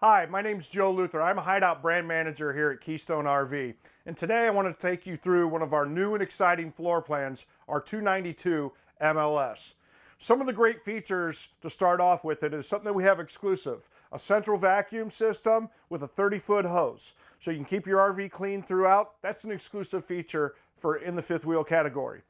Hi, my name's Joe Luther. I'm a Hideout brand manager here at Keystone RV. And today I want to take you through one of our new and exciting floor plans, our 292 MLS. Some of the great features to start off with it is something that we have exclusive. A central vacuum system with a 30-foot hose. So you can keep your RV clean throughout. That's an exclusive feature for in the fifth wheel category.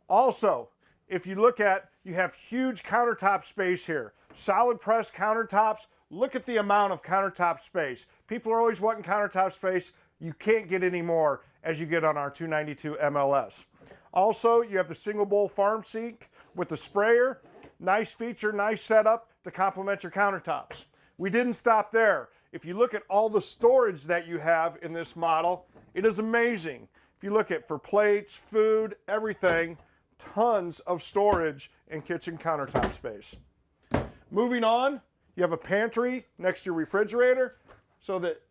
Also, if you look at, you have huge countertop space here. Solid pressed countertops. Look at the amount of countertop space. People are always wanting countertop space. You can't get any more as you get on our 292 MLS. Also, you have the single bowl farm sink with the sprayer. Nice feature, nice setup to complement your countertops. We didn't stop there. If you look at all the storage that you have in this model, it is amazing. If you look at for plates, food, everything, tons of storage and kitchen countertop space. Moving on, you have a pantry next to your refrigerator, so that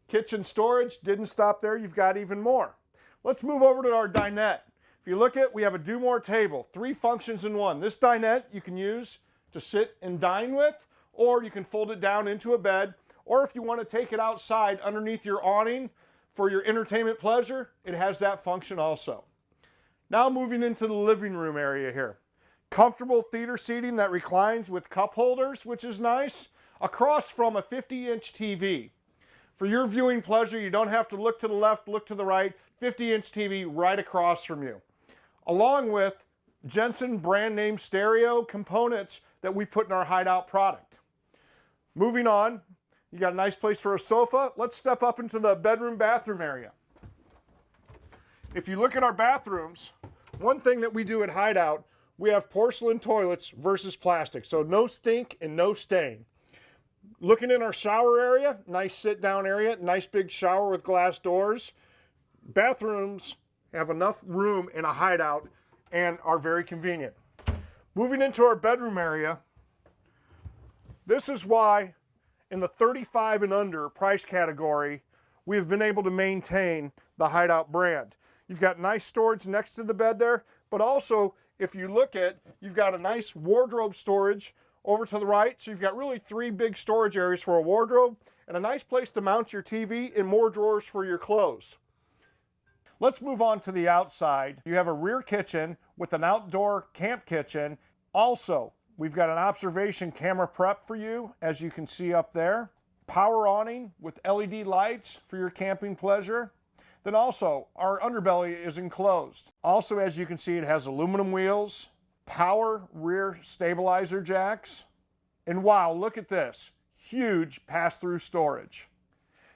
kitchen storage didn't stop there. You've got even more. Let's move over to our dinette. If you look at, we have a do more table, 3 functions in one. This dinette you can use to sit and dine with, or you can fold it down into a bed, or if you want to take it outside underneath your awning for your entertainment pleasure, it has that function also. Now moving into the living room area here. Comfortable theater seating that reclines with cup holders, which is nice, across from a 50-inch TV. For your viewing pleasure, you don't have to look to the left, look to the right, 50-inch TV right across from you. Along with Jensen brand name stereo components that we put in our Hideout product. Moving on, you got a nice place for a sofa. Let's step up into the bedroom bathroom area. If you look at our bathrooms, one thing that we do at Hideout, we have porcelain toilets versus plastic, so no stink and no stain. Looking in our shower area, nice sit down area, nice big shower with glass doors. Bathrooms have enough room in a Hideout and are very convenient. Moving into our bedroom area, this is why in the 35 and under price category, we've been able to maintain the Hideout brand. You've got nice storage next to the bed there, but also if you look at, you've got a nice wardrobe storage over to the right. So you've got really 3 big storage areas for a wardrobe and a nice place to mount your TV and more drawers for your clothes. Let's move on to the outside. You have a rear kitchen with an outdoor camp kitchen. Also, we've got an observation camera prep for you, as you can see up there. Power awning with LED lights for your camping pleasure. Then also, our underbelly is enclosed. Also, as you can see, it has aluminum wheels, power rear stabilizer jacks, and wow, look at this, huge pass-through storage.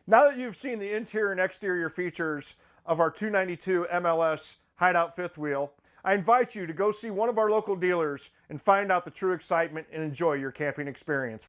Now that you've seen the interior and exterior features of our 292 MLS Hideout fifth wheel, I invite you to go see one of our local dealers and find out the true excitement and enjoy your camping experience.